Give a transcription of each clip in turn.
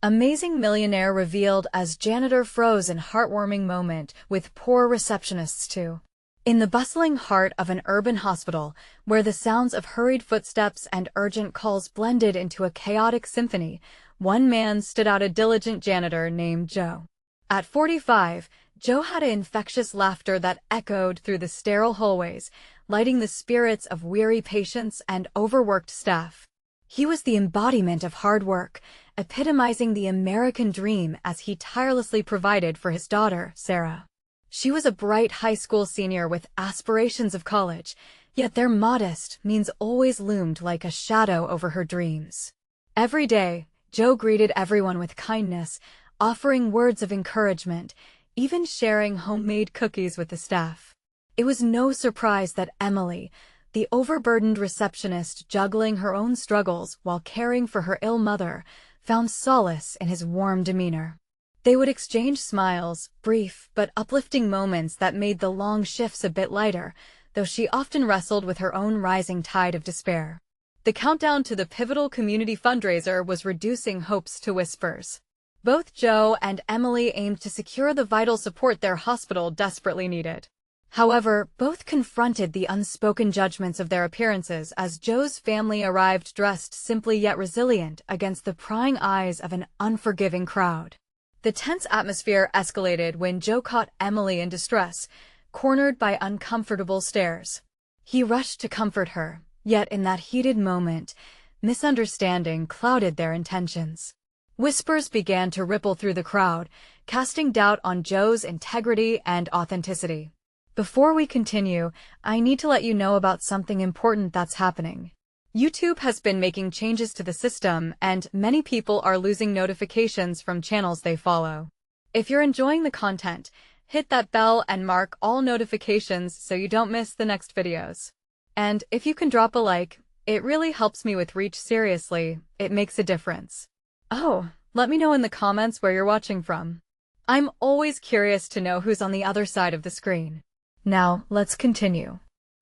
Amazing Millionaire revealed as Janitor froze in heartwarming moment with poor receptionists too. In the bustling heart of an urban hospital, where the sounds of hurried footsteps and urgent calls blended into a chaotic symphony, one man stood out: a diligent janitor named Joe. At 45, Joe had an infectious laughter that echoed through the sterile hallways, lighting the spirits of weary patients and overworked staff. He was the embodiment of hard work, epitomizing the American dream as he tirelessly provided for his daughter, Sarah. She was a bright high school senior with aspirations of college, yet their modest means always loomed like a shadow over her dreams. Every day, Joe greeted everyone with kindness, offering words of encouragement, even sharing homemade cookies with the staff. It was no surprise that Emily, the overburdened receptionist juggling her own struggles while caring for her ill mother, found solace in his warm demeanor. They would exchange smiles, brief but uplifting moments that made the long shifts a bit lighter, though she often wrestled with her own rising tide of despair. The countdown to the pivotal community fundraiser was reducing hopes to whispers. Both Joe and Emily aimed to secure the vital support their hospital desperately needed. However, both confronted the unspoken judgments of their appearances as Joe's family arrived dressed simply yet resilient against the prying eyes of an unforgiving crowd. The tense atmosphere escalated when Joe caught Emily in distress, cornered by uncomfortable stares. He rushed to comfort her, yet in that heated moment, misunderstanding clouded their intentions. Whispers began to ripple through the crowd, casting doubt on Joe's integrity and authenticity. Before we continue, I need to let you know about something important that's happening. YouTube has been making changes to the system, and many people are losing notifications from channels they follow. If you're enjoying the content, hit that bell and mark all notifications so you don't miss the next videos. And if you can drop a like, it really helps me with reach. Seriously, it makes a difference. Oh, let me know in the comments where you're watching from. I'm always curious to know who's on the other side of the screen. Now, let's continue.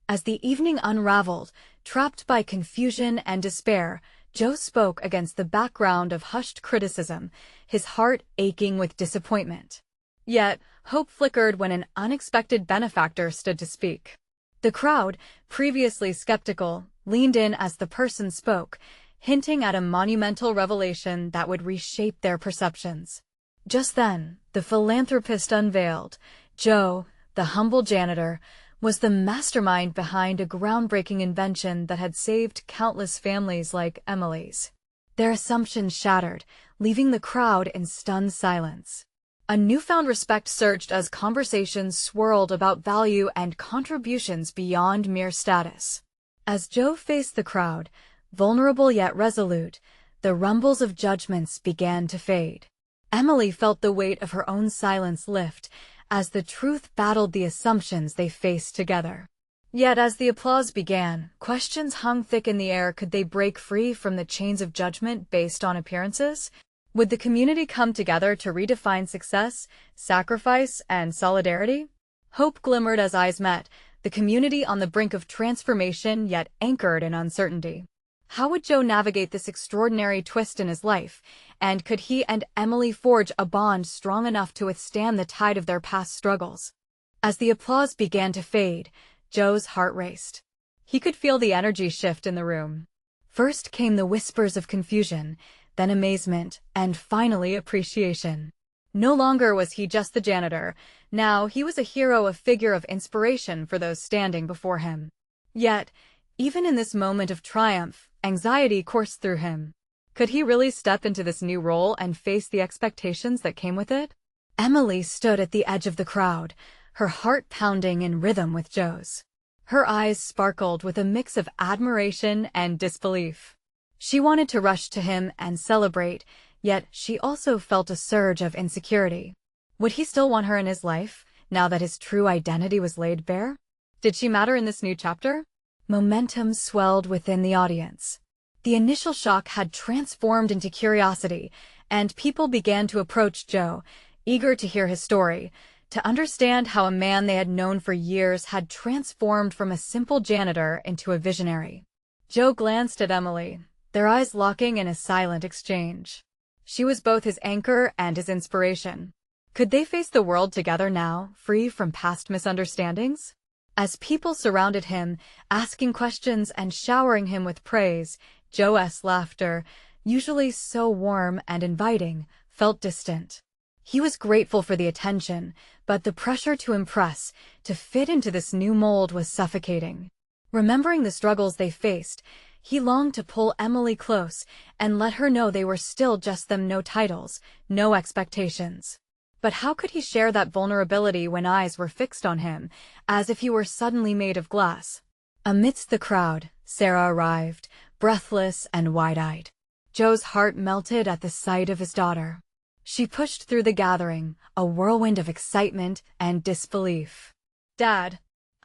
As the evening unraveled, trapped by confusion and despair, Joe spoke against the background of hushed criticism, his heart aching with disappointment. Yet, hope flickered when an unexpected benefactor stood to speak. The crowd, previously skeptical, leaned in as the person spoke, hinting at a monumental revelation that would reshape their perceptions. Just then, the philanthropist unveiled. Joe, the humble janitor, was the mastermind behind a groundbreaking invention that had saved countless families like Emily's. Their assumptions shattered, leaving the crowd in stunned silence. A newfound respect surged as conversations swirled about value and contributions beyond mere status. As Joe faced the crowd, vulnerable yet resolute, the rumbles of judgments began to fade. Emily felt the weight of her own silence lift, as the truth battled the assumptions they faced together. Yet as the applause began, questions hung thick in the air. Could they break free from the chains of judgment based on appearances? Would the community come together to redefine success, sacrifice, and solidarity? Hope glimmered as eyes met, the community on the brink of transformation yet anchored in uncertainty. How would Joe navigate this extraordinary twist in his life, and could he and Emily forge a bond strong enough to withstand the tide of their past struggles? As the applause began to fade, Joe's heart raced. He could feel the energy shift in the room. First came the whispers of confusion, then amazement, and finally appreciation. No longer was he just the janitor. Now he was a hero, a figure of inspiration for those standing before him. Yet, even in this moment of triumph, anxiety coursed through him. Could he really step into this new role and face the expectations that came with it? Emily stood at the edge of the crowd, her heart pounding in rhythm with Joe's. Her eyes sparkled with a mix of admiration and disbelief. She wanted to rush to him and celebrate, yet she also felt a surge of insecurity. Would he still want her in his life, now that his true identity was laid bare? Did she matter in this new chapter? Momentum swelled within the audience. The initial shock had transformed into curiosity, and people began to approach Joe, eager to hear his story, to understand how a man they had known for years had transformed from a simple janitor into a visionary. Joe glanced at Emily, their eyes locking in a silent exchange. She was both his anchor and his inspiration. Could they face the world together now, free from past misunderstandings? As people surrounded him, asking questions and showering him with praise, Joe's laughter, usually so warm and inviting, felt distant. He was grateful for the attention, but the pressure to impress, to fit into this new mold was suffocating. Remembering the struggles they faced, he longed to pull Emily close and let her know they were still just them, no titles, no expectations. But how could he share that vulnerability when eyes were fixed on him, as if he were suddenly made of glass? Amidst the crowd, Sarah arrived, breathless and wide-eyed. Joe's heart melted at the sight of his daughter. She pushed through the gathering, a whirlwind of excitement and disbelief. "Dad,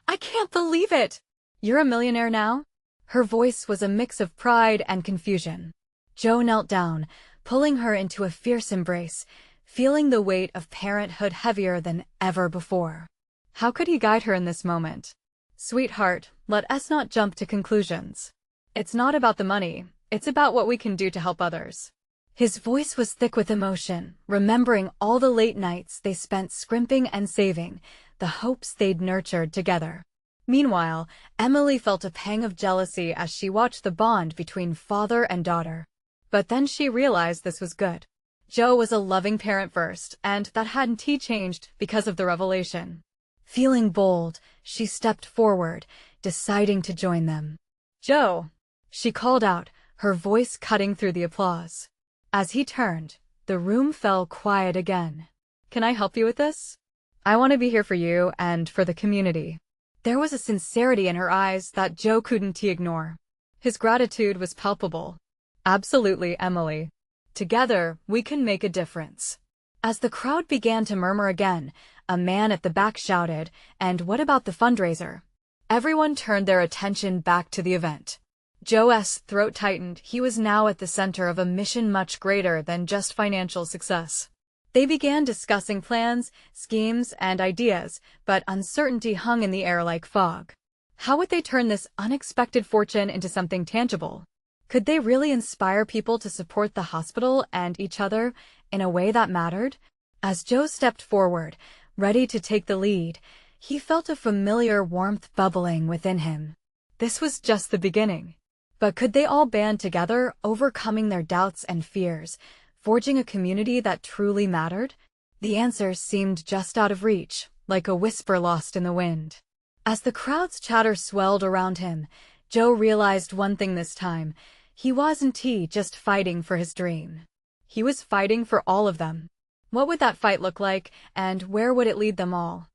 I can't believe it! You're a millionaire now?" Her voice was a mix of pride and confusion. Joe knelt down, pulling her into a fierce embrace, feeling the weight of parenthood heavier than ever before. How could he guide her in this moment? "Sweetheart, let us not jump to conclusions. It's not about the money, it's about what we can do to help others." His voice was thick with emotion, remembering all the late nights they spent scrimping and saving, the hopes they'd nurtured together. Meanwhile, Emily felt a pang of jealousy as she watched the bond between father and daughter. But then she realized this was good. Joe was a loving parent first, and that hadn't changed because of the revelation. Feeling bold, she stepped forward, deciding to join them. "Joe!" she called out, her voice cutting through the applause. As he turned, the room fell quiet again. "Can I help you with this? I want to be here for you and for the community." There was a sincerity in her eyes that Joe couldn't ignore. His gratitude was palpable. "Absolutely, Emily. Together, we can make a difference." As the crowd began to murmur again, a man at the back shouted, "And what about the fundraiser?" Everyone turned their attention back to the event. Joe's throat tightened. He was now at the center of a mission much greater than just financial success. They began discussing plans, schemes, and ideas, but uncertainty hung in the air like fog. How would they turn this unexpected fortune into something tangible? Could they really inspire people to support the hospital and each other in a way that mattered? As Joe stepped forward, ready to take the lead, he felt a familiar warmth bubbling within him. This was just the beginning. But could they all band together, overcoming their doubts and fears, forging a community that truly mattered? The answer seemed just out of reach, like a whisper lost in the wind. As the crowd's chatter swelled around him, Joe realized one thing this time. He wasn't just fighting for his dream. He was fighting for all of them. What would that fight look like, and where would it lead them all?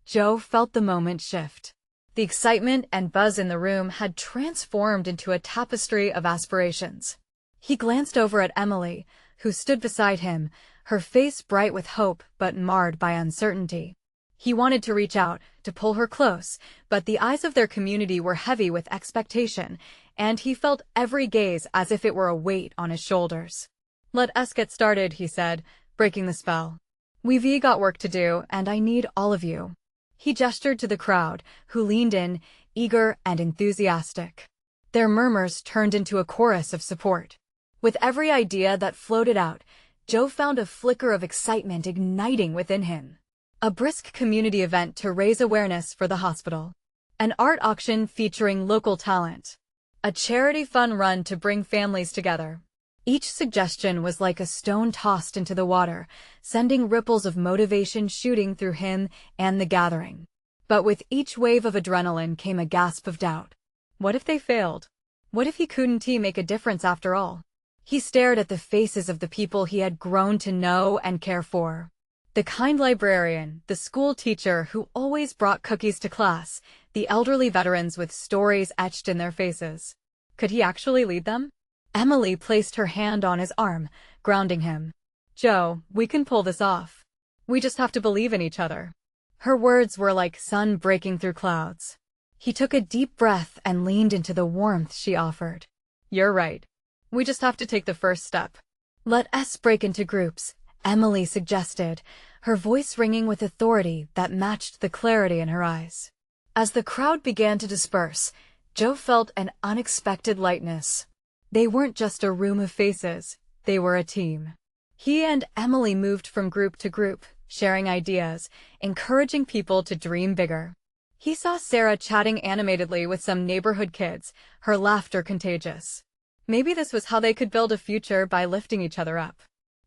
Joe felt the moment shift. The excitement and buzz in the room had transformed into a tapestry of aspirations. He glanced over at Emily, who stood beside him, her face bright with hope but marred by uncertainty. He wanted to reach out, to pull her close, but the eyes of their community were heavy with expectation, and he felt every gaze as if it were a weight on his shoulders. "Let us get started," he said, breaking the spell. "We've got work to do, and I need all of you." He gestured to the crowd, who leaned in, eager and enthusiastic. Their murmurs turned into a chorus of support. With every idea that floated out, Joe found a flicker of excitement igniting within him. A brisk community event to raise awareness for the hospital. An art auction featuring local talent. A charity fun run to bring families together. Each suggestion was like a stone tossed into the water, sending ripples of motivation shooting through him and the gathering. But with each wave of adrenaline came a gasp of doubt. What if they failed? What if he couldn't make a difference after all? He stared at the faces of the people he had grown to know and care for. The kind librarian, the school teacher who always brought cookies to class, the elderly veterans with stories etched in their faces. Could he actually lead them? Emily placed her hand on his arm, grounding him. "Joe, we can pull this off. We just have to believe in each other." Her words were like sun breaking through clouds. He took a deep breath and leaned into the warmth she offered. "You're right. We just have to take the first step." "Let us break into groups," Emily suggested, her voice ringing with authority that matched the clarity in her eyes. As the crowd began to disperse, Joe felt an unexpected lightness. They weren't just a room of faces, they were a team. He and Emily moved from group to group, sharing ideas, encouraging people to dream bigger. He saw Sarah chatting animatedly with some neighborhood kids, her laughter contagious. Maybe this was how they could build a future by lifting each other up.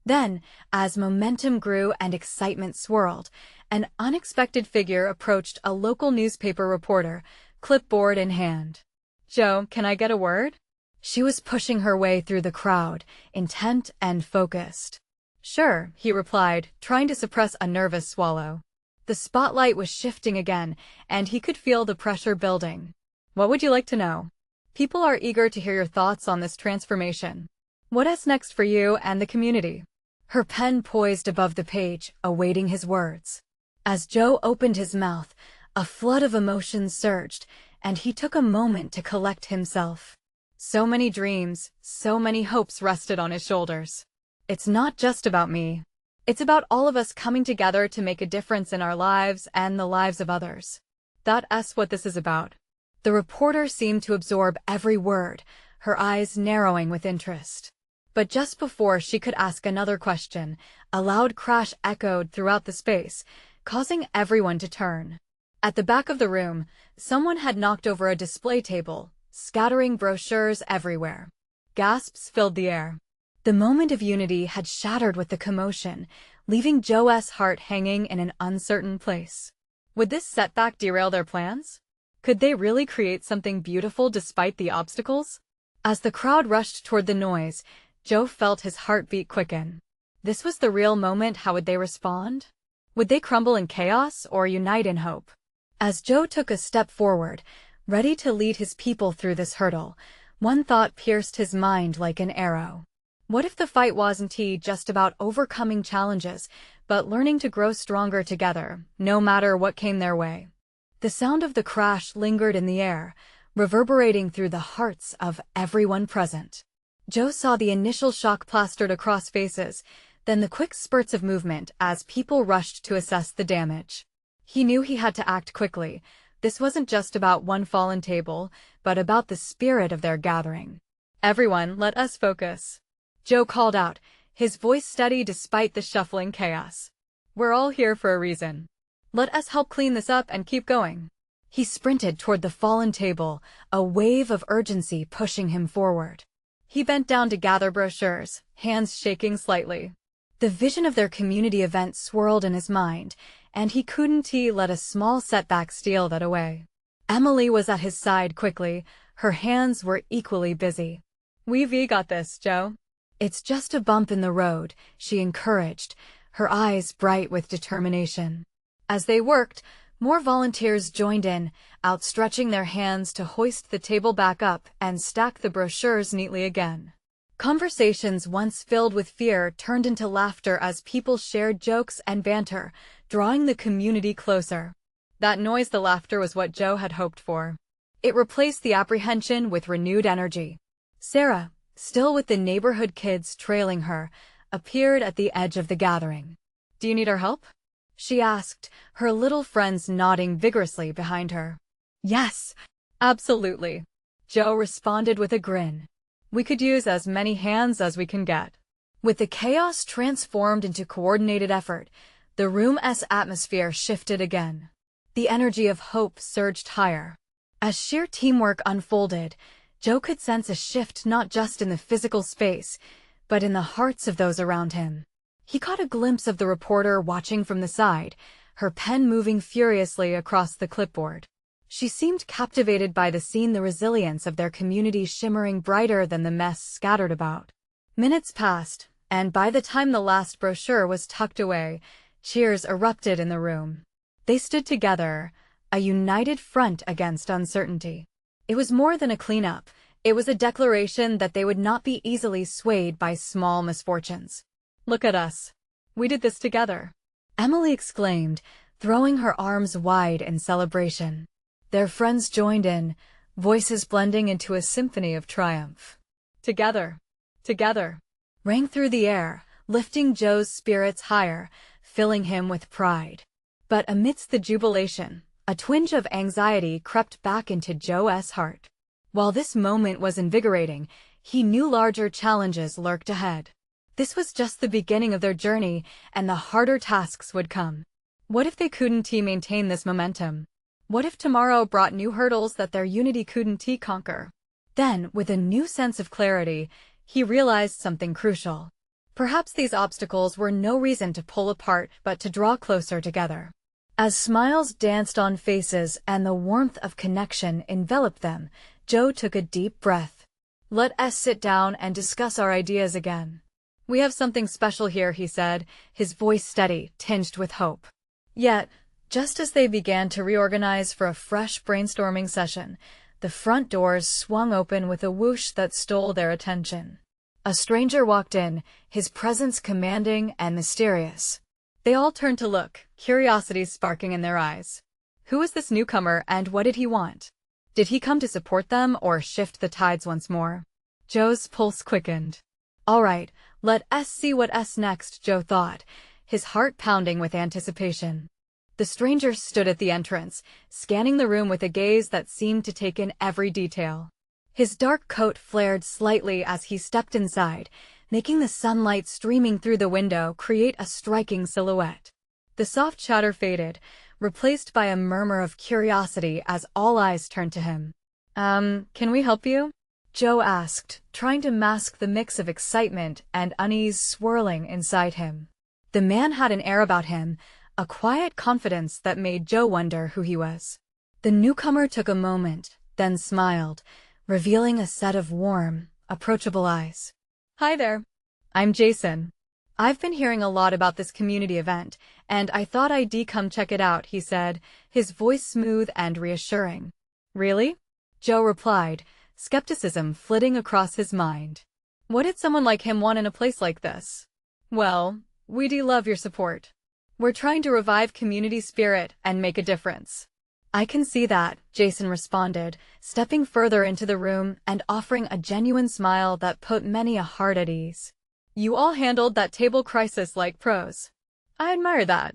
Then, as momentum grew and excitement swirled, an unexpected figure approached a local newspaper reporter, clipboard in hand. "Joe, can I get a word?" She was pushing her way through the crowd, intent and focused. "Sure," he replied, trying to suppress a nervous swallow. The spotlight was shifting again, and he could feel the pressure building. "What would you like to know?" "People are eager to hear your thoughts on this transformation. What is next for you and the community?" Her pen poised above the page, awaiting his words. As Joe opened his mouth, a flood of emotions surged, and he took a moment to collect himself. So many dreams, so many hopes rested on his shoulders. "It's not just about me. It's about all of us coming together to make a difference in our lives and the lives of others. That's what this is about." The reporter seemed to absorb every word, her eyes narrowing with interest. But just before she could ask another question, a loud crash echoed throughout the space, causing everyone to turn. At the back of the room, someone had knocked over a display table, scattering brochures everywhere. Gasps filled the air. The moment of unity had shattered with the commotion, leaving Joe's heart hanging in an uncertain place. Would this setback derail their plans? Could they really create something beautiful despite the obstacles? As the crowd rushed toward the noise, Joe felt his heartbeat quicken. This was the real moment. How would they respond? Would they crumble in chaos or unite in hope? As Joe took a step forward, ready to lead his people through this hurdle, one thought pierced his mind like an arrow. What if the fight wasn't just about overcoming challenges, but learning to grow stronger together, no matter what came their way? The sound of the crash lingered in the air, reverberating through the hearts of everyone present. Joe saw the initial shock plastered across faces, then the quick spurts of movement as people rushed to assess the damage. He knew he had to act quickly. This wasn't just about one fallen table, but about the spirit of their gathering. "Everyone, let us focus," Joe called out, his voice steady despite the shuffling chaos. "We're all here for a reason. Let us help clean this up and keep going." He sprinted toward the fallen table, a wave of urgency pushing him forward. He bent down to gather brochures, hands shaking slightly. The vision of their community event swirled in his mind, and he couldn't let a small setback steal that away. Emily was at his side quickly, her hands were equally busy. "We've got this, Joe." "It's just a bump in the road," she encouraged, her eyes bright with determination. As they worked, more volunteers joined in, outstretching their hands to hoist the table back up and stack the brochures neatly again. Conversations once filled with fear turned into laughter as people shared jokes and banter, drawing the community closer. That noise, the laughter, was what Joe had hoped for. It replaced the apprehension with renewed energy. Sarah, still with the neighborhood kids trailing her, appeared at the edge of the gathering. "Do you need our help?" she asked, her little friends nodding vigorously behind her. "Yes, absolutely," Joe responded with a grin. "We could use as many hands as we can get." With the chaos transformed into coordinated effort, the room's atmosphere shifted again. The energy of hope surged higher. As sheer teamwork unfolded, Joe could sense a shift not just in the physical space, but in the hearts of those around him. He caught a glimpse of the reporter watching from the side, her pen moving furiously across the clipboard. She seemed captivated by the scene, the resilience of their community shimmering brighter than the mess scattered about. Minutes passed, and by the time the last brochure was tucked away, cheers erupted in the room. They stood together, a united front against uncertainty. It was more than a cleanup. It was a declaration that they would not be easily swayed by small misfortunes. "Look at us. We did this together," Emily exclaimed, throwing her arms wide in celebration. Their friends joined in, voices blending into a symphony of triumph. "Together, together," rang through the air, lifting Joe's spirits higher, filling him with pride. But amidst the jubilation, a twinge of anxiety crept back into Joe's heart. While this moment was invigorating, he knew larger challenges lurked ahead. This was just the beginning of their journey, and the harder tasks would come. What if they couldn't maintain this momentum? What if tomorrow brought new hurdles that their unity couldn't conquer? Then, with a new sense of clarity, he realized something crucial. Perhaps these obstacles were no reason to pull apart but to draw closer together. As smiles danced on faces and the warmth of connection enveloped them, Joe took a deep breath. "Let us sit down and discuss our ideas again. We have something special here," he said, his voice steady, tinged with hope. Yet, just as they began to reorganize for a fresh brainstorming session, the front doors swung open with a whoosh that stole their attention. A stranger walked in, his presence commanding and mysterious. They all turned to look, curiosity sparking in their eyes. Who was this newcomer and what did he want? Did he come to support them or shift the tides once more? Joe's pulse quickened. All right, let us see what's next, Joe thought, his heart pounding with anticipation. The stranger stood at the entrance, scanning the room with a gaze that seemed to take in every detail. His dark coat flared slightly as he stepped inside, making the sunlight streaming through the window create a striking silhouette. The soft chatter faded, replaced by a murmur of curiosity as all eyes turned to him. Can we help you?" Joe asked, trying to mask the mix of excitement and unease swirling inside him. The man had an air about him, a quiet confidence that made Joe wonder who he was. The newcomer took a moment, then smiled, revealing a set of warm, approachable eyes. "Hi there. I'm Jason. I've been hearing a lot about this community event, and I thought I'd come check it out," he said, his voice smooth and reassuring. "Really?" Joe replied, skepticism flitting across his mind. What did someone like him want in a place like this? "Well, we do love your support. We're trying to revive community spirit and make a difference." "I can see that," Jason responded, stepping further into the room and offering a genuine smile that put many a heart at ease. "You all handled that table crisis like pros. I admire that."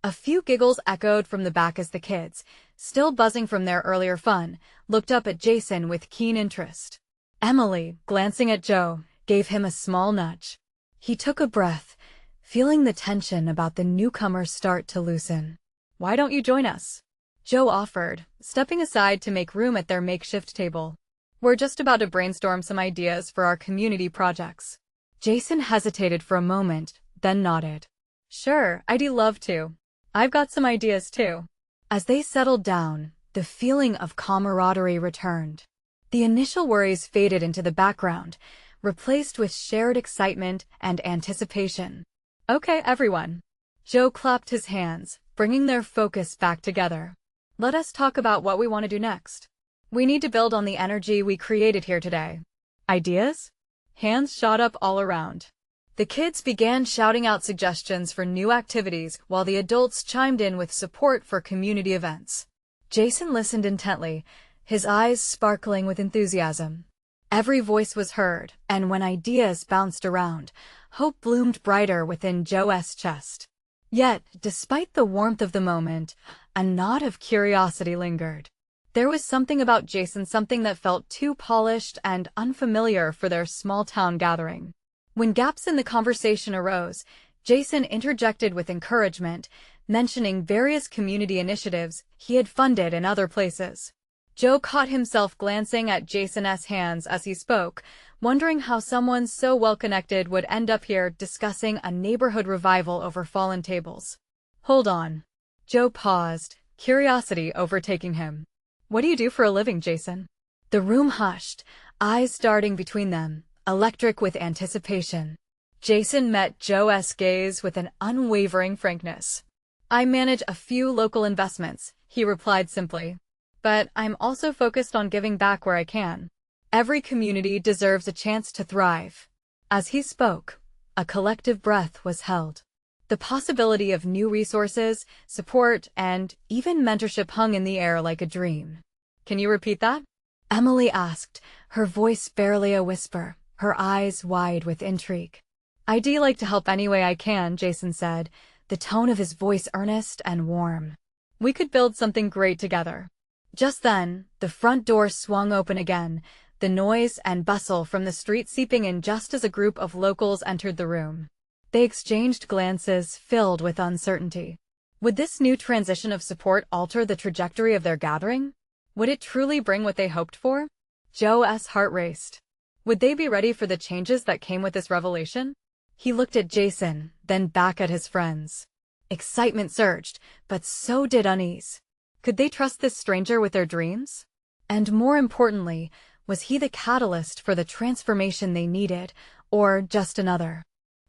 A few giggles echoed from the back as the kids, still buzzing from their earlier fun, looked up at Jason with keen interest. Emily, glancing at Joe, gave him a small nudge. He took a breath, feeling the tension about the newcomer start to loosen. "Why don't you join us?" Joe offered, stepping aside to make room at their makeshift table. "We're just about to brainstorm some ideas for our community projects." Jason hesitated for a moment, then nodded. "Sure, I'd love to. I've got some ideas too." As they settled down, the feeling of camaraderie returned. The initial worries faded into the background, replaced with shared excitement and anticipation. "Okay, everyone." Joe clapped his hands, bringing their focus back together. "Let us talk about what we want to do next. We need to build on the energy we created here today." "Ideas?" Hands shot up all around. The kids began shouting out suggestions for new activities while the adults chimed in with support for community events. Jason listened intently, his eyes sparkling with enthusiasm. Every voice was heard, and when ideas bounced around, hope bloomed brighter within Joe's chest. Yet, despite the warmth of the moment, a nod of curiosity lingered. There was something about Jason, something that felt too polished and unfamiliar for their small-town gathering. When gaps in the conversation arose, Jason interjected with encouragement, mentioning various community initiatives he had funded in other places. Joe caught himself glancing at Jason's hands as he spoke, wondering how someone so well-connected would end up here discussing a neighborhood revival over fallen tables. "Hold on." Joe paused, curiosity overtaking him. "What do you do for a living, Jason?" The room hushed, eyes darting between them, electric with anticipation. Jason met Joe's gaze with an unwavering frankness. "I manage a few local investments," he replied simply. "But I'm also focused on giving back where I can. Every community deserves a chance to thrive." As he spoke, a collective breath was held. The possibility of new resources, support, and even mentorship hung in the air like a dream. "Can you repeat that?" Emily asked, her voice barely a whisper, her eyes wide with intrigue. "I'd like to help any way I can," Jason said, the tone of his voice earnest and warm. "We could build something great together." Just then, the front door swung open again, the noise and bustle from the street seeping in just as a group of locals entered the room. They exchanged glances filled with uncertainty. Would this new transition of support alter the trajectory of their gathering? Would it truly bring what they hoped for? Joe's heart raced. Would they be ready for the changes that came with this revelation? He looked at Jason, then back at his friends. Excitement surged, but so did unease. Could they trust this stranger with their dreams? And more importantly, was he the catalyst for the transformation they needed, or just another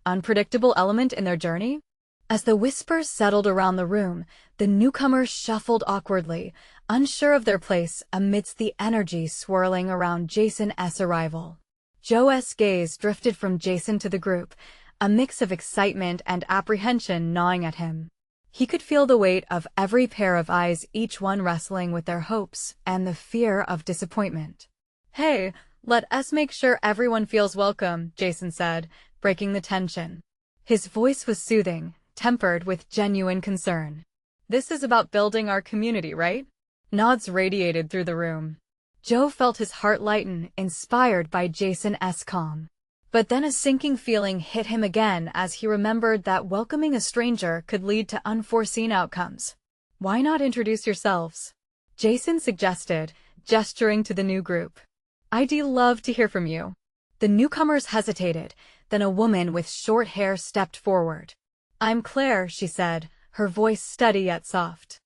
unpredictable element in their journey? As the whispers settled around the room, the newcomers shuffled awkwardly, unsure of their place amidst the energy swirling around Jason's arrival. Joe's gaze drifted from Jason to the group, a mix of excitement and apprehension gnawing at him. He could feel the weight of every pair of eyes, each one wrestling with their hopes and the fear of disappointment. "Hey, let us make sure everyone feels welcome," Jason said, breaking the tension. His voice was soothing, tempered with genuine concern. "This is about building our community, right?" Nods radiated through the room. Joe felt his heart lighten, inspired by Jason's calm. But then a sinking feeling hit him again as he remembered that welcoming a stranger could lead to unforeseen outcomes. "Why not introduce yourselves?" Jason suggested, gesturing to the new group. "I'd love to hear from you." The newcomers hesitated, then a woman with short hair stepped forward. "I'm Claire," she said, her voice steady yet soft.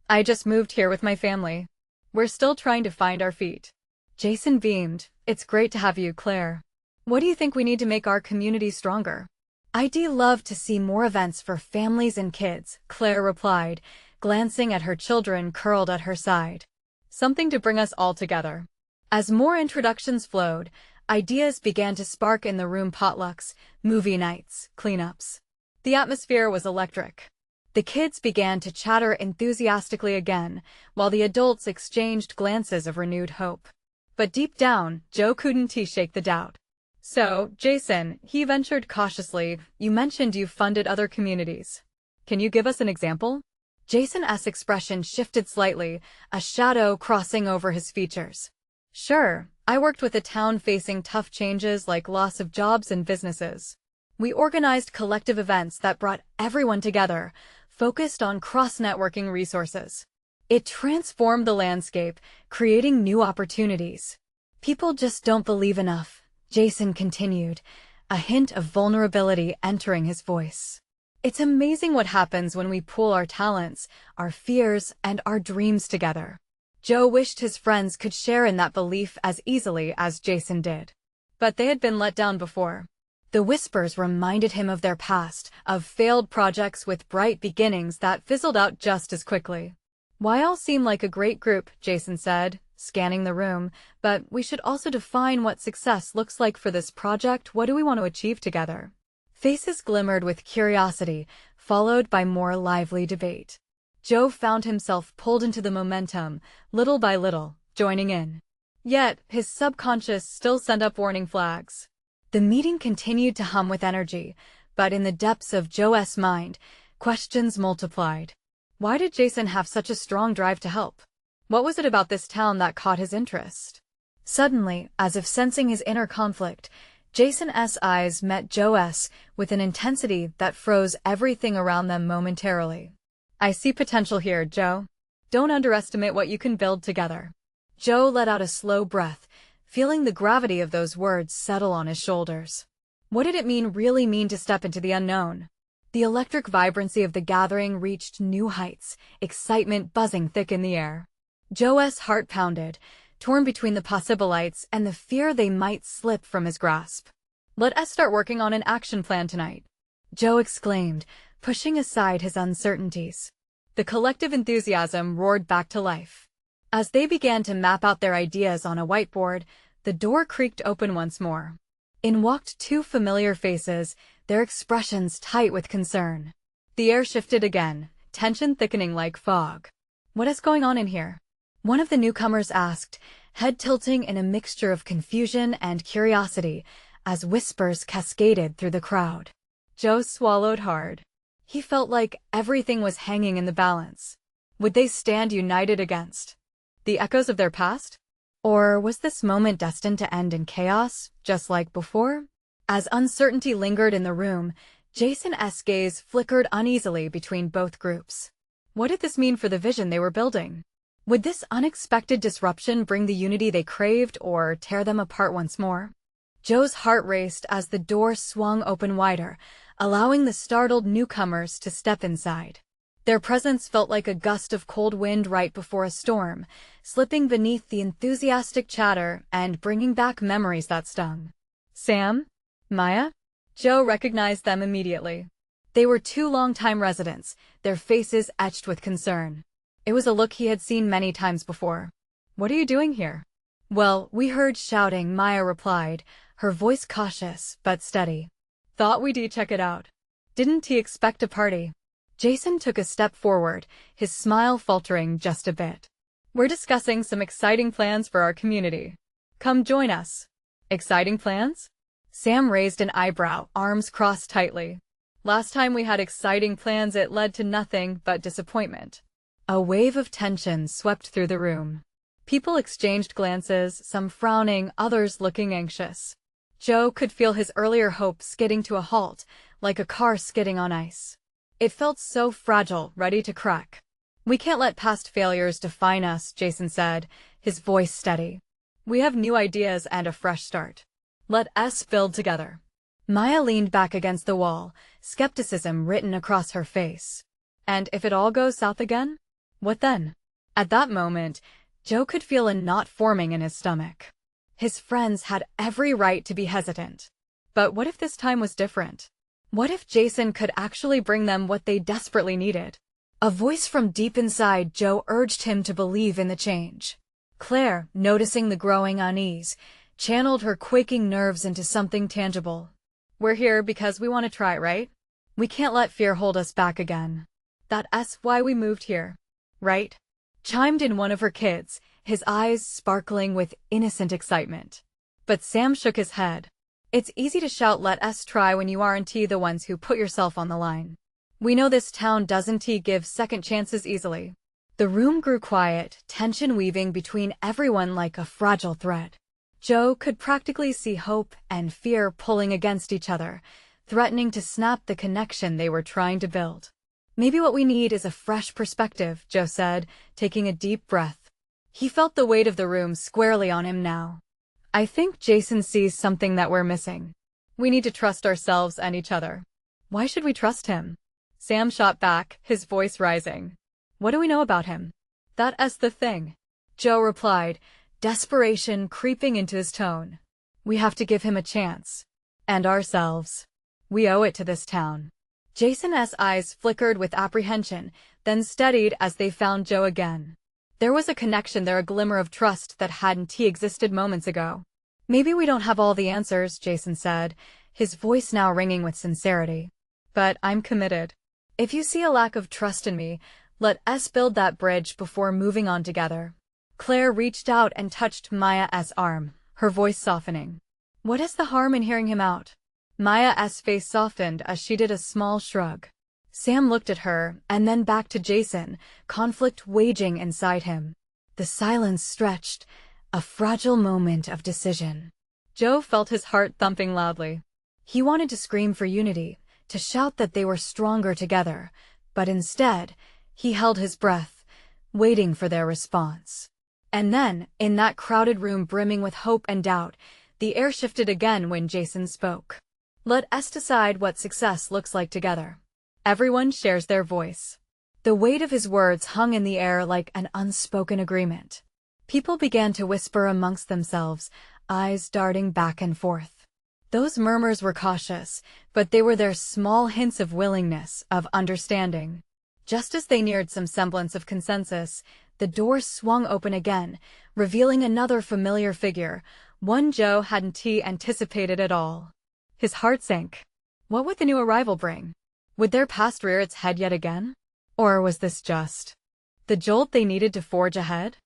"I just moved here with my family. We're still trying to find our feet." Jason beamed. "It's great to have you, Claire. What do you think we need to make our community stronger?" "I'd love to see more events for families and kids," Claire replied, glancing at her children curled at her side. "Something to bring us all together." As more introductions flowed, ideas began to spark in the room: potlucks, movie nights, cleanups. The atmosphere was electric. The kids began to chatter enthusiastically again, while the adults exchanged glances of renewed hope. But deep down, Joe couldn't shake the doubt. "So, Jason," he ventured cautiously, "you mentioned you've funded other communities. Can you give us an example?" Jason's expression shifted slightly, a shadow crossing over his features. "Sure, I worked with a town facing tough changes like loss of jobs and businesses. We organized collective events that brought everyone together, focused on cross-networking resources. It transformed the landscape, creating new opportunities. People just don't believe enough," Jason continued, a hint of vulnerability entering his voice. "It's amazing what happens when we pool our talents, our fears, and our dreams together." Joe wished his friends could share in that belief as easily as Jason did. But they had been let down before. The whispers reminded him of their past, of failed projects with bright beginnings that fizzled out just as quickly. "Why all seem like a great group," Jason said, scanning the room, "but we should also define what success looks like for this project. What do we want to achieve together?" Faces glimmered with curiosity, followed by more lively debate. Joe found himself pulled into the momentum, little by little, joining in. Yet, his subconscious still sent up warning flags. The meeting continued to hum with energy, but in the depths of Joe's mind, questions multiplied. Why did Jason have such a strong drive to help? What was it about this town that caught his interest? Suddenly, as if sensing his inner conflict, Jason's eyes met Joe's with an intensity that froze everything around them momentarily. "I see potential here, Joe. Don't underestimate what you can build together." Joe let out a slow breath, feeling the gravity of those words settle on his shoulders. What did it really mean to step into the unknown? The electric vibrancy of the gathering reached new heights, excitement buzzing thick in the air. Joe's heart pounded, torn between the possibilities and the fear they might slip from his grasp. "Let us start working on an action plan tonight," Joe exclaimed, pushing aside his uncertainties. The collective enthusiasm roared back to life. As they began to map out their ideas on a whiteboard, the door creaked open once more. In walked two familiar faces, their expressions tight with concern. The air shifted again, tension thickening like fog. "What is going on in here?" one of the newcomers asked, head tilting in a mixture of confusion and curiosity as whispers cascaded through the crowd. Joe swallowed hard. He felt like everything was hanging in the balance. Would they stand united against the echoes of their past? Or was this moment destined to end in chaos, just like before? As uncertainty lingered in the room, Jason's gaze flickered uneasily between both groups. What did this mean for the vision they were building? Would this unexpected disruption bring the unity they craved or tear them apart once more? Joe's heart raced as the door swung open wider, allowing the startled newcomers to step inside. Their presence felt like a gust of cold wind right before a storm, slipping beneath the enthusiastic chatter and bringing back memories that stung. Sam? Maya? Joe recognized them immediately. They were two longtime residents, their faces etched with concern. It was a look he had seen many times before. What are you doing here? Well, we heard shouting, Maya replied, her voice cautious but steady. Thought we'd check it out. Didn't he expect a party? Jason took a step forward, his smile faltering just a bit. We're discussing some exciting plans for our community. Come join us. Exciting plans? Sam raised an eyebrow, arms crossed tightly. Last time we had exciting plans, it led to nothing but disappointment. A wave of tension swept through the room. People exchanged glances, some frowning, others looking anxious. Joe could feel his earlier hope skidding to a halt, like a car skidding on ice. It felt so fragile, ready to crack. We can't let past failures define us, Jason said, his voice steady. We have new ideas and a fresh start. Let us build together. Maya leaned back against the wall, skepticism written across her face. And if it all goes south again? What then? At that moment, Joe could feel a knot forming in his stomach. His friends had every right to be hesitant. But what if this time was different? What if Jason could actually bring them what they desperately needed? A voice from deep inside Joe urged him to believe in the change. Claire, noticing the growing unease, channeled her quaking nerves into something tangible. We're here because we want to try, right? We can't let fear hold us back again. That's why we moved here. Right? Chimed in one of her kids, his eyes sparkling with innocent excitement. But Sam shook his head. It's easy to shout let us try when you aren't the ones who put yourself on the line. We know this town doesn't give second chances easily. The room grew quiet, tension weaving between everyone like a fragile thread. Joe could practically see hope and fear pulling against each other, threatening to snap the connection they were trying to build. Maybe what we need is a fresh perspective, Joe said, taking a deep breath. He felt the weight of the room squarely on him now. I think Jason sees something that we're missing. We need to trust ourselves and each other. Why should we trust him? Sam shot back, his voice rising. What do we know about him? That's the thing. Joe replied, desperation creeping into his tone. We have to give him a chance. And ourselves. We owe it to this town. Jason's eyes flickered with apprehension, then steadied as they found Joe again. There was a connection there, a glimmer of trust that hadn't existed moments ago. Maybe we don't have all the answers, Jason said, his voice now ringing with sincerity. But I'm committed. If you see a lack of trust in me, let us build that bridge before moving on together. Claire reached out and touched Maya's arm, her voice softening. What is the harm in hearing him out? Maya's face softened as she did a small shrug. Sam looked at her, and then back to Jason, conflict waging inside him. The silence stretched, a fragile moment of decision. Joe felt his heart thumping loudly. He wanted to scream for unity, to shout that they were stronger together, but instead, he held his breath, waiting for their response. And then, in that crowded room brimming with hope and doubt, the air shifted again when Jason spoke. Let us decide what success looks like together. Everyone shares their voice. The weight of his words hung in the air like an unspoken agreement. People began to whisper amongst themselves, eyes darting back and forth. Those murmurs were cautious, but they were their small hints of willingness, of understanding. Just as they neared some semblance of consensus, the door swung open again, revealing another familiar figure, one Joe hadn't anticipated at all. His heart sank. What would the new arrival bring? Would their past rear its head yet again? Or was this just the jolt they needed to forge ahead?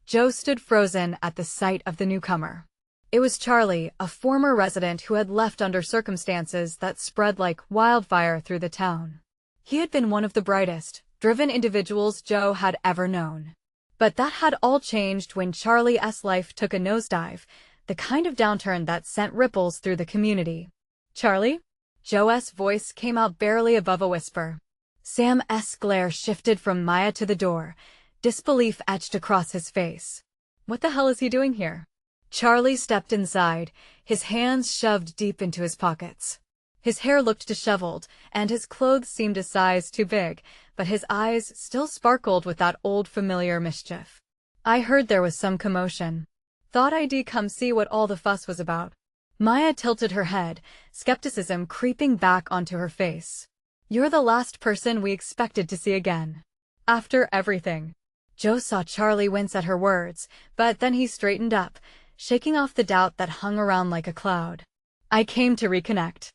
Joe stood frozen at the sight of the newcomer. It was Charlie, a former resident who had left under circumstances that spread like wildfire through the town. He had been one of the brightest, driven individuals Joe had ever known. But that had all changed when Charlie's life took a nosedive, the kind of downturn that sent ripples through the community. Charlie? Joe's voice came out barely above a whisper. Sam's glare shifted from Maya to the door. Disbelief etched across his face. What the hell is he doing here? Charlie stepped inside, his hands shoved deep into his pockets. His hair looked disheveled, and his clothes seemed a size too big, but his eyes still sparkled with that old familiar mischief. I heard there was some commotion. Thought I'd come see what all the fuss was about. Maya tilted her head, skepticism creeping back onto her face. You're the last person we expected to see again. After everything. Joe saw Charlie wince at her words, but then he straightened up, shaking off the doubt that hung around like a cloud. I came to reconnect.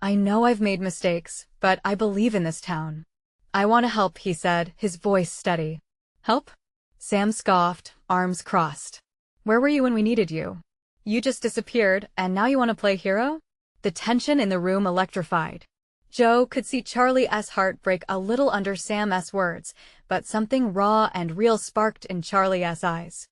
I know I've made mistakes, but I believe in this town. I want to help, he said, his voice steady. Help? Sam scoffed, arms crossed. Where were you when we needed you? You just disappeared, and now you want to play hero? The tension in the room electrified. Joe could see Charlie's heart break a little under Sam's words, but something raw and real sparked in Charlie's eyes.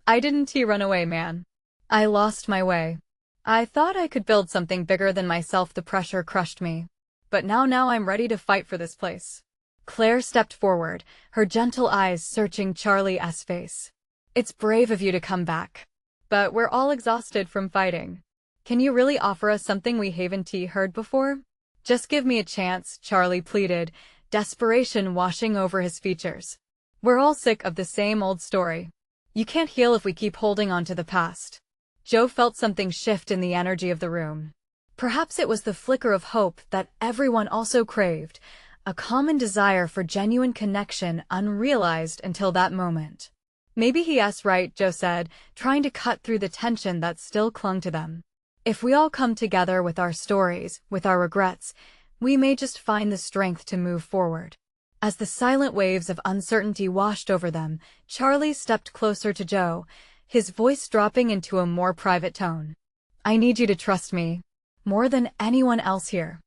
I didn't run away, man. I lost my way. I thought I could build something bigger than myself. The pressure crushed me. But now I'm ready to fight for this place. Claire stepped forward, her gentle eyes searching Charlie's face. It's brave of you to come back. But we're all exhausted from fighting. Can you really offer us something we haven't heard before? Just give me a chance, Charlie pleaded, desperation washing over his features. We're all sick of the same old story. You can't heal if we keep holding on to the past. Joe felt something shift in the energy of the room. Perhaps it was the flicker of hope that everyone also craved, a common desire for genuine connection unrealized until that moment. Maybe he's right, Joe said, trying to cut through the tension that still clung to them. If we all come together with our stories, with our regrets, we may just find the strength to move forward. As the silent waves of uncertainty washed over them, Charlie stepped closer to Joe, his voice dropping into a more private tone. I need you to trust me. More than anyone else here.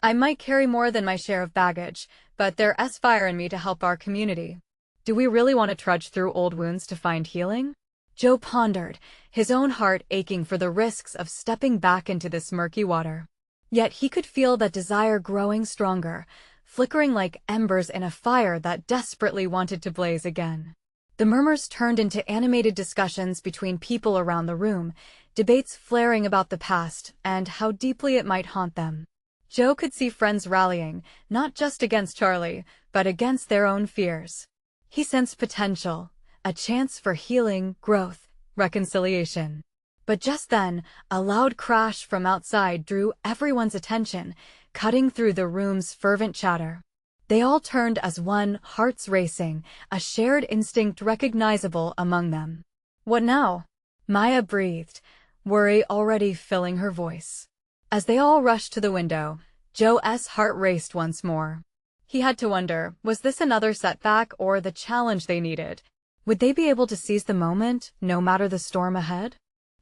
I might carry more than my share of baggage, but there's fire in me to help our community. Do we really want to trudge through old wounds to find healing? Joe pondered, his own heart aching for the risks of stepping back into this murky water. Yet he could feel that desire growing stronger, flickering like embers in a fire that desperately wanted to blaze again. The murmurs turned into animated discussions between people around the room, debates flaring about the past and how deeply it might haunt them. Joe could see friends rallying, not just against Charlie, but against their own fears. He sensed potential, a chance for healing, growth, reconciliation. But just then, a loud crash from outside drew everyone's attention, cutting through the room's fervent chatter. They all turned as one, hearts racing, a shared instinct recognizable among them. What now? Maya breathed, worry already filling her voice. As they all rushed to the window, Joe's heart raced once more. He had to wonder, was this another setback or the challenge they needed? Would they be able to seize the moment, no matter the storm ahead?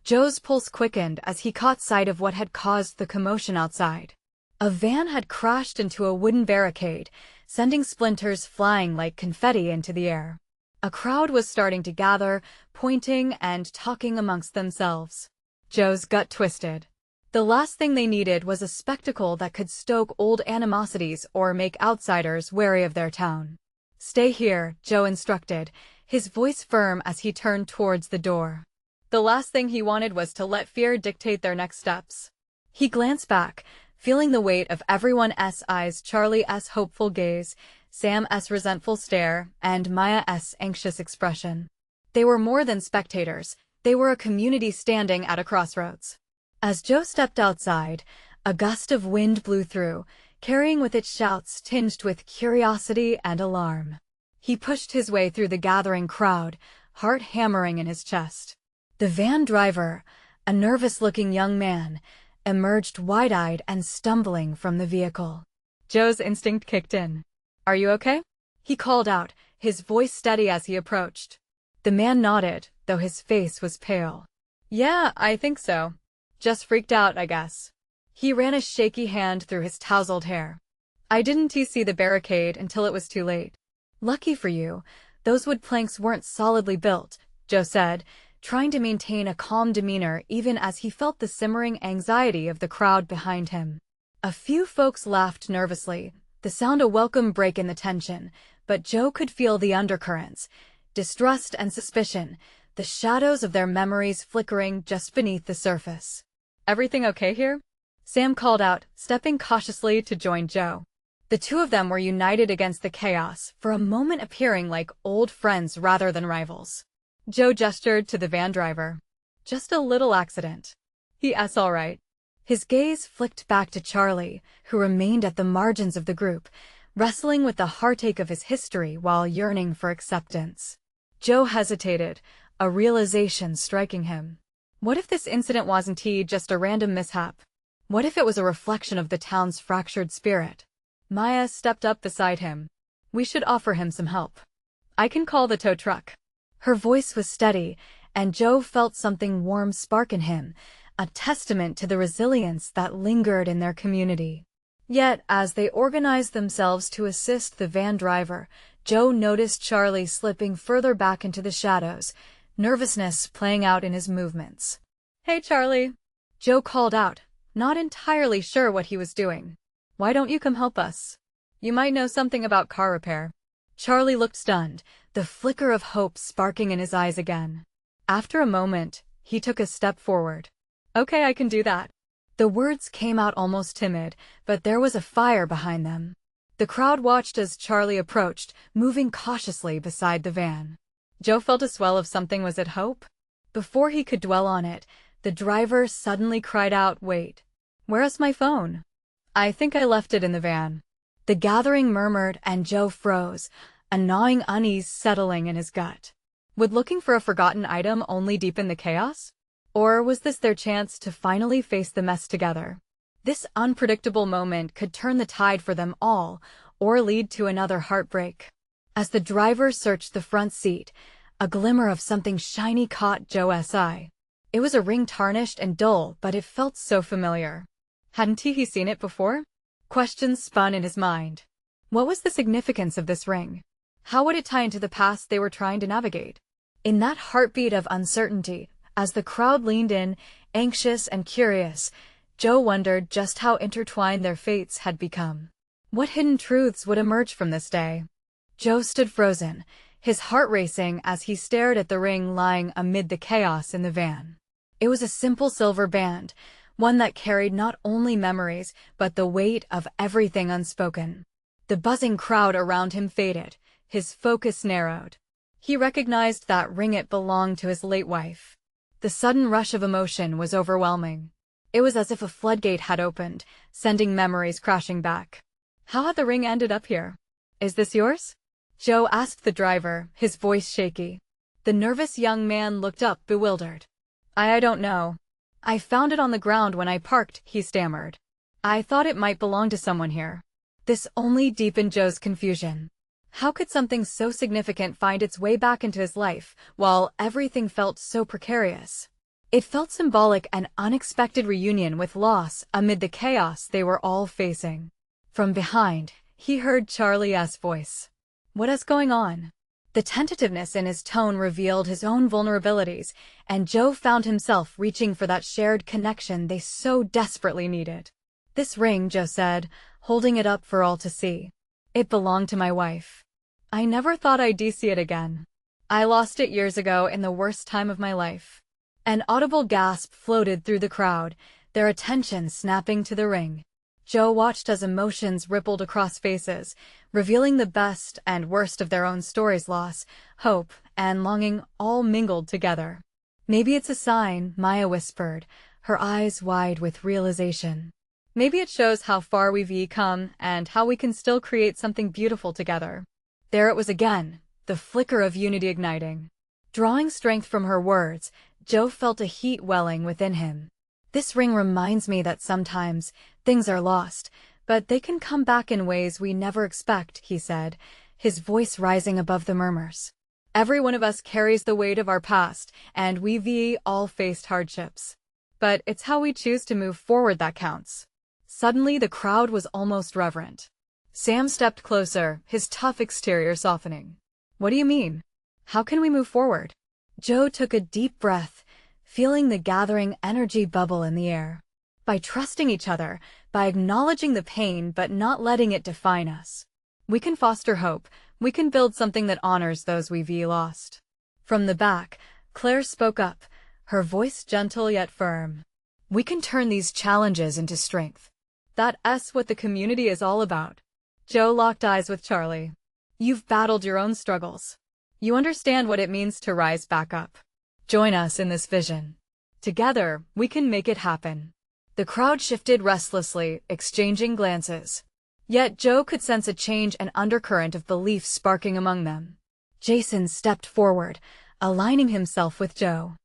Joe's pulse quickened as he caught sight of what had caused the commotion outside. A van had crashed into a wooden barricade, sending splinters flying like confetti into the air. A crowd was starting to gather, pointing and talking amongst themselves. Joe's gut twisted. The last thing they needed was a spectacle that could stoke old animosities or make outsiders wary of their town. Stay here, Joe instructed, his voice firm as he turned towards the door. The last thing he wanted was to let fear dictate their next steps. He glanced back, feeling the weight of everyone's eyes, Charlie's hopeful gaze, Sam's resentful stare, and Maya's anxious expression. They were more than spectators, they were a community standing at a crossroads. As Joe stepped outside, a gust of wind blew through, carrying with it shouts tinged with curiosity and alarm. He pushed his way through the gathering crowd, heart hammering in his chest. The van driver, a nervous-looking young man, emerged wide-eyed and stumbling from the vehicle. Joe's instinct kicked in. Are you okay? He called out, his voice steady as he approached. The man nodded, though his face was pale. Yeah, I think so. Just freaked out, I guess. He ran a shaky hand through his tousled hair. I didn't see the barricade until it was too late. Lucky for you, Those wood planks weren't solidly built, Joe said, trying to maintain a calm demeanor even as he felt the simmering anxiety of the crowd behind him. A few folks laughed nervously, the sound a welcome break in the tension, but Joe could feel the undercurrents, distrust and suspicion, the shadows of their memories flickering just beneath the surface. "Everything okay here?" Sam called out, stepping cautiously to join Joe. The two of them were united against the chaos, for a moment appearing like old friends rather than rivals. Joe gestured to the van driver. "Just a little accident. He's all right." His gaze flicked back to Charlie, who remained at the margins of the group, wrestling with the heartache of his history while yearning for acceptance. Joe hesitated, a realization striking him. What if this incident wasn't just a random mishap? What if it was a reflection of the town's fractured spirit? Maya stepped up beside him. "We should offer him some help. I can call the tow truck." Her voice was steady, and Joe felt something warm spark in him, a testament to the resilience that lingered in their community. Yet, as they organized themselves to assist the van driver, Joe noticed Charlie slipping further back into the shadows, nervousness playing out in his movements. "Hey, Charlie," Joe called out, not entirely sure what he was doing. "Why don't you come help us? You might know something about car repair." Charlie looked stunned, the flicker of hope sparking in his eyes again. After a moment, he took a step forward. "Okay, I can do that." The words came out almost timid, but there was a fire behind them. The crowd watched as Charlie approached, moving cautiously beside the van. Joe felt a swell of something. Was it hope? Before he could dwell on it, the driver suddenly cried out, "Wait. Where's my phone? I think I left it in the van." The gathering murmured and Joe froze, a gnawing unease settling in his gut. Would looking for a forgotten item only deepen the chaos? Or was this their chance to finally face the mess together? This unpredictable moment could turn the tide for them all, or lead to another heartbreak. As the driver searched the front seat, a glimmer of something shiny caught Joe's eye. It was a ring tarnished and dull, but it felt so familiar. Hadn't he seen it before? Questions spun in his mind. What was the significance of this ring? How would it tie into the past they were trying to navigate? In that heartbeat of uncertainty, as the crowd leaned in, anxious and curious, Joe wondered just how intertwined their fates had become. What hidden truths would emerge from this day? Joe stood frozen, his heart racing as he stared at the ring lying amid the chaos in the van. It was a simple silver band, one that carried not only memories but the weight of everything unspoken. The buzzing crowd around him faded, his focus narrowed. He recognized that ring. It belonged to his late wife. The sudden rush of emotion was overwhelming. It was as if a floodgate had opened, sending memories crashing back. "How had the ring ended up here? Is this yours?" Joe asked the driver, his voice shaky. The nervous young man looked up, bewildered. I don't know. I found it on the ground when I parked," he stammered. "I thought it might belong to someone here." This only deepened Joe's confusion. How could something so significant find its way back into his life, while everything felt so precarious? It felt symbolic, an unexpected reunion with loss amid the chaos they were all facing. From behind, he heard Charlie's voice. "What is going on?" The tentativeness in his tone revealed his own vulnerabilities, and Joe found himself reaching for that shared connection they so desperately needed. "This ring," Joe said, holding it up for all to see. "It belonged to my wife. I never thought I'd see it again. I lost it years ago in the worst time of my life." An audible gasp floated through the crowd, their attention snapping to the ring. Joe watched as emotions rippled across faces, revealing the best and worst of their own stories: loss, hope, and longing all mingled together. "Maybe it's a sign," Maya whispered, her eyes wide with realization. "Maybe it shows how far we've come and how we can still create something beautiful together." There it was again, the flicker of unity igniting. Drawing strength from her words, Joe felt a heat welling within him. "This ring reminds me that sometimes things are lost, but they can come back in ways we never expect," he said, his voice rising above the murmurs. "Every one of us carries the weight of our past, and we've all faced hardships. But it's how we choose to move forward that counts." Suddenly the crowd was almost reverent. Sam stepped closer, his tough exterior softening. What do you mean? How can we move forward? Joe took a deep breath, feeling the gathering energy bubble in the air. By trusting each other, by acknowledging the pain but not letting it define us, we can foster hope, we can build something that honors those we've lost. From the back, Claire spoke up, her voice gentle yet firm. We can turn these challenges into strength. That's what the community is all about. Joe locked eyes with Charlie. You've battled your own struggles. You understand what it means to rise back up. Join us in this vision. Together, we can make it happen. The crowd shifted restlessly, exchanging glances. Yet Joe could sense a change and undercurrent of belief sparking among them. Jason stepped forward, aligning himself with Joe.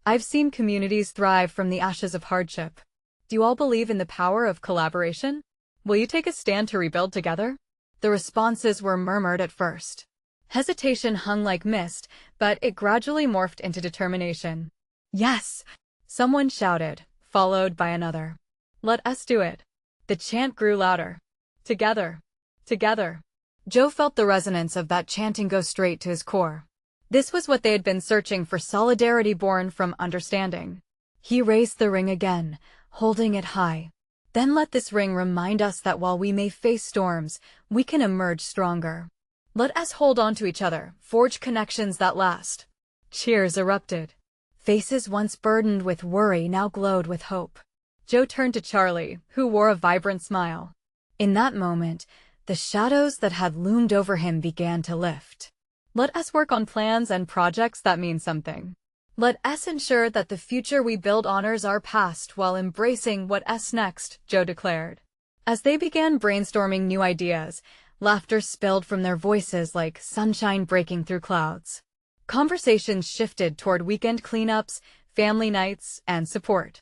I've seen communities thrive from the ashes of hardship. Do you all believe in the power of collaboration? Will you take a stand to rebuild together? The responses were murmured at first. Hesitation hung like mist, but it gradually morphed into determination. Yes! Someone shouted, followed by another. Let us do it. The chant grew louder. Together. Together. Joe felt the resonance of that chanting go straight to his core. This was what they had been searching for, solidarity born from understanding. He raised the ring again, holding it high. Then let this ring remind us that while we may face storms, we can emerge stronger. Let us hold on to each other, forge connections that last. Cheers erupted. Faces once burdened with worry now glowed with hope. Joe turned to Charlie, who wore a vibrant smile. In that moment, the shadows that had loomed over him began to lift. Let us work on plans and projects that mean something. Let us ensure that the future we build honors our past while embracing what's next, Joe declared. As they began brainstorming new ideas, laughter spilled from their voices like sunshine breaking through clouds. Conversations shifted toward weekend cleanups, family nights, and support.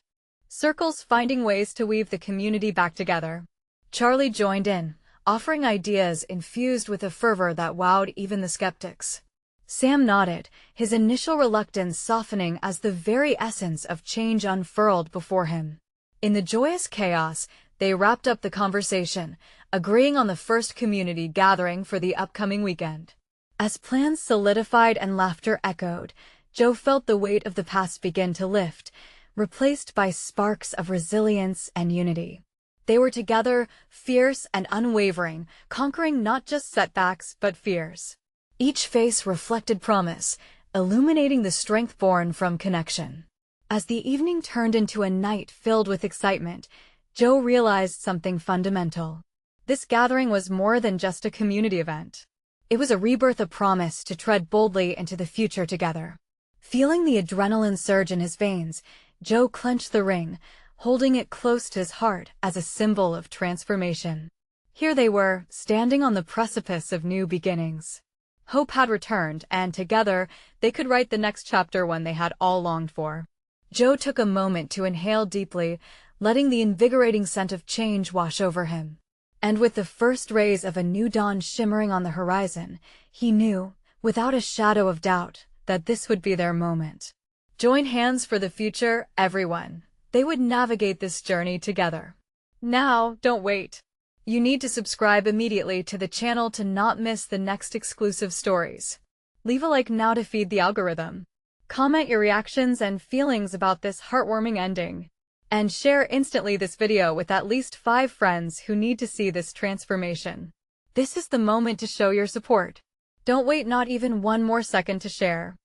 Circles finding ways to weave the community back together. Charlie joined in, offering ideas infused with a fervor that wowed even the skeptics. Sam nodded, his initial reluctance softening as the very essence of change unfurled before him. In the joyous chaos, they wrapped up the conversation, agreeing on the first community gathering for the upcoming weekend. As plans solidified and laughter echoed, Joe felt the weight of the past begin to lift, replaced by sparks of resilience and unity. They were together, fierce and unwavering, conquering not just setbacks but fears. Each face reflected promise, illuminating the strength born from connection. As the evening turned into a night filled with excitement, Joe realized something fundamental. This gathering was more than just a community event. It was a rebirth of promise to tread boldly into the future together. Feeling the adrenaline surge in his veins, Joe clenched the ring, holding it close to his heart as a symbol of transformation. Here they were, standing on the precipice of new beginnings. Hope had returned, and together, they could write the next chapter, one they had all longed for. Joe took a moment to inhale deeply, letting the invigorating scent of change wash over him. And with the first rays of a new dawn shimmering on the horizon, he knew, without a shadow of doubt, that this would be their moment. Join hands for the future, everyone. They would navigate this journey together. Now, don't wait. You need to subscribe immediately to the channel to not miss the next exclusive stories. Leave a like now to feed the algorithm. Comment your reactions and feelings about this heartwarming ending. And share instantly this video with at least 5 friends who need to see this transformation. This is the moment to show your support. Don't wait not even one more second to share.